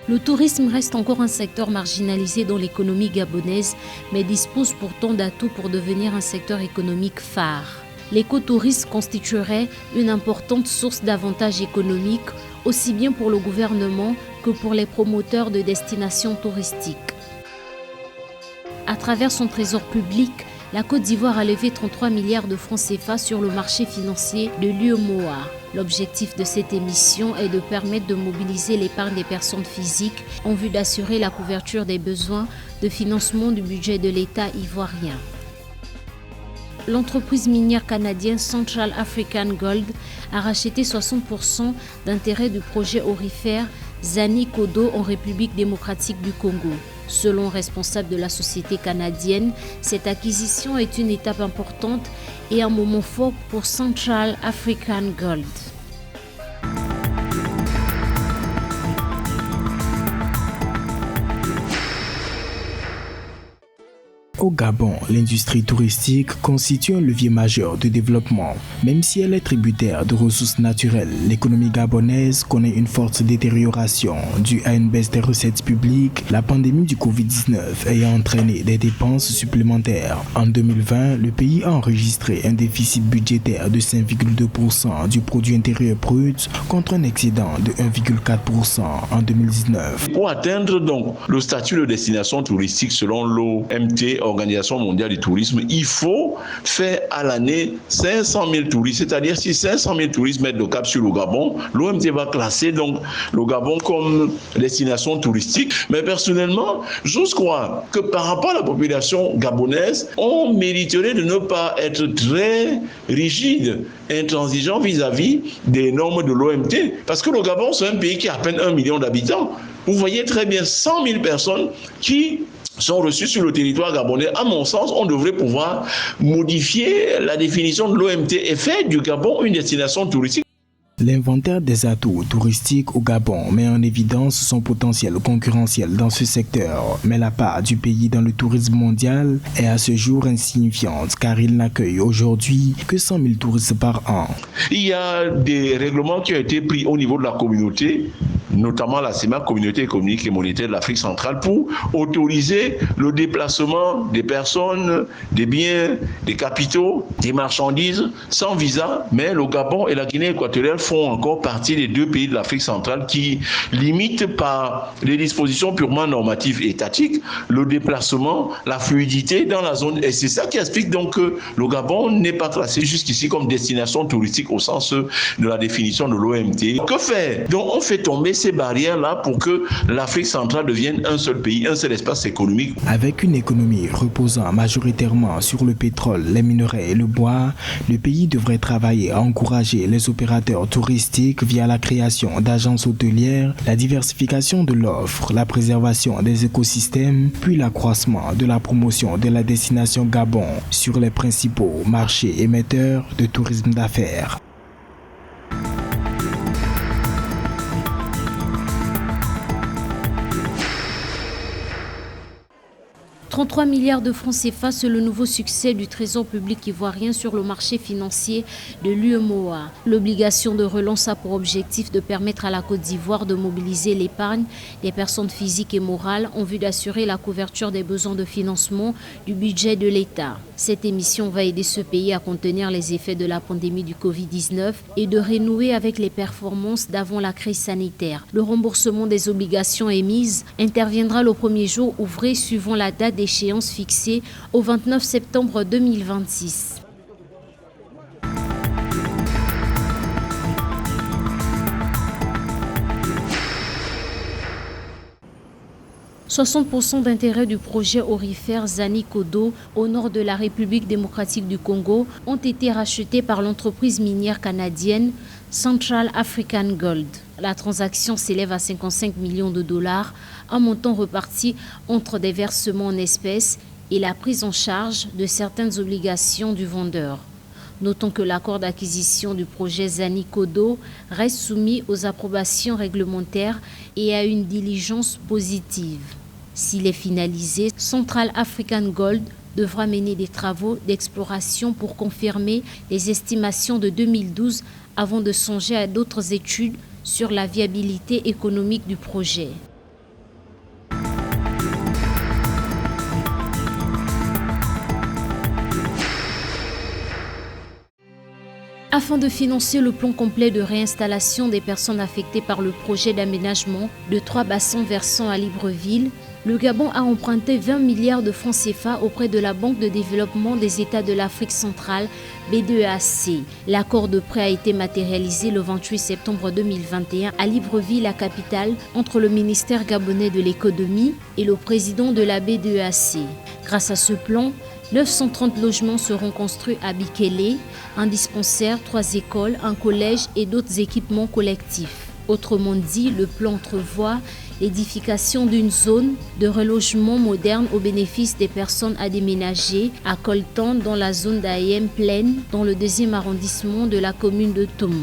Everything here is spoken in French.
Le tourisme reste encore un secteur marginalisé dans l'économie gabonaise, mais dispose pourtant d'atouts pour devenir un secteur économique phare. L'écotourisme constituerait une importante source d'avantages économiques, aussi bien pour le gouvernement que pour les promoteurs de destinations touristiques. À travers son trésor public, la Côte d'Ivoire a levé 33 milliards de francs CFA sur le marché financier de l'UEMOA. L'objectif de cette émission est de permettre de mobiliser l'épargne des personnes physiques en vue d'assurer la couverture des besoins de financement du budget de l'État ivoirien. L'entreprise minière canadienne Central African Gold a racheté 60% d'intérêts du projet aurifère Zani-Kodo en République démocratique du Congo. Selon le responsable de la société canadienne, cette acquisition est une étape importante et un moment fort pour Central African Gold. Au Gabon, l'industrie touristique constitue un levier majeur de développement. Même si elle est tributaire de ressources naturelles, l'économie gabonaise connaît une forte détérioration due à une baisse des recettes publiques, la pandémie du Covid-19 ayant entraîné des dépenses supplémentaires. En 2020, le pays a enregistré un déficit budgétaire de 5,2% du produit intérieur brut contre un excédent de 1,4% en 2019. Pour atteindre donc le statut de destination touristique selon l'OMT, Organisation mondiale du tourisme, il faut faire à l'année 500 000 touristes. C'est-à-dire si 500 000 touristes mettent le cap sur le Gabon, l'OMT va classer donc le Gabon comme destination touristique. Mais personnellement, j'ose croire que par rapport à la population gabonaise, on mériterait de ne pas être très rigide, intransigeant vis-à-vis des normes de l'OMT. Parce que le Gabon, c'est un pays qui a à peine 1 million d'habitants. Vous voyez très bien 100 000 personnes qui sont reçus sur le territoire gabonais. À mon sens, on devrait pouvoir modifier la définition de l'OMT et faire du Gabon une destination touristique. L'inventaire des atouts touristiques au Gabon met en évidence son potentiel concurrentiel dans ce secteur, mais la part du pays dans le tourisme mondial est à ce jour insignifiante car il n'accueille aujourd'hui que 100 000 touristes par an. Il y a des règlements qui ont été pris au niveau de la communauté, notamment la CEMAC, Communauté économique et monétaire de l'Afrique centrale, pour autoriser le déplacement des personnes, des biens, des capitaux, des marchandises sans visa, mais le Gabon et la Guinée équatoriale font encore partie des deux pays de l'Afrique centrale qui limitent par les dispositions purement normatives et étatiques le déplacement, la fluidité dans la zone. Et c'est ça qui explique donc que le Gabon n'est pas classé jusqu'ici comme destination touristique au sens de la définition de l'OMT. Que faire? Donc on fait tomber ces barrières-là pour que l'Afrique centrale devienne un seul pays, un seul espace économique. Avec une économie reposant majoritairement sur le pétrole, les minerais et le bois, le pays devrait travailler à encourager les opérateurs touristique via la création d'agences hôtelières, la diversification de l'offre, la préservation des écosystèmes, puis l'accroissement de la promotion de la destination Gabon sur les principaux marchés émetteurs de tourisme d'affaires. 33 milliards de francs CFA, c'est le nouveau succès du trésor public ivoirien sur le marché financier de l'UEMOA. L'obligation de relance a pour objectif de permettre à la Côte d'Ivoire de mobiliser l'épargne des personnes physiques et morales en vue d'assurer la couverture des besoins de financement du budget de l'État. Cette émission va aider ce pays à contenir les effets de la pandémie du Covid-19 et de renouer avec les performances d'avant la crise sanitaire. Le remboursement des obligations émises interviendra le premier jour ouvré suivant la date d'échéance fixée au 29 septembre 2026. « 60% d'intérêts du projet aurifère Zani-Kodo au nord de la République démocratique du Congo ont été rachetés par l'entreprise minière canadienne Central African Gold. La transaction s'élève à 55 millions de dollars, un montant reparti entre des versements en espèces et la prise en charge de certaines obligations du vendeur. Notons que l'accord d'acquisition du projet Zani-Kodo reste soumis aux approbations réglementaires et à une diligence positive. S'il est finalisé, Central African Gold devra mener des travaux d'exploration pour confirmer les estimations de 2012 avant de songer à d'autres études sur la viabilité économique du projet. Afin de financer le plan complet de réinstallation des personnes affectées par le projet d'aménagement de 3 bassins versants à Libreville, le Gabon a emprunté 20 milliards de francs CFA auprès de la Banque de développement des États de l'Afrique centrale, BDEAC. L'accord de prêt a été matérialisé le 28 septembre 2021 à Libreville, la capitale, entre le ministère gabonais de l'économie et le président de la BDEAC. Grâce à ce plan, 930 logements seront construits à Bikele, un dispensaire, 3 écoles, un collège et d'autres équipements collectifs. Autrement dit, le plan entrevoit l'édification d'une zone de relogement moderne au bénéfice des personnes à déménager à Coltan dans la zone d'Ayem Plaine, dans le 2e arrondissement de la commune de Tom.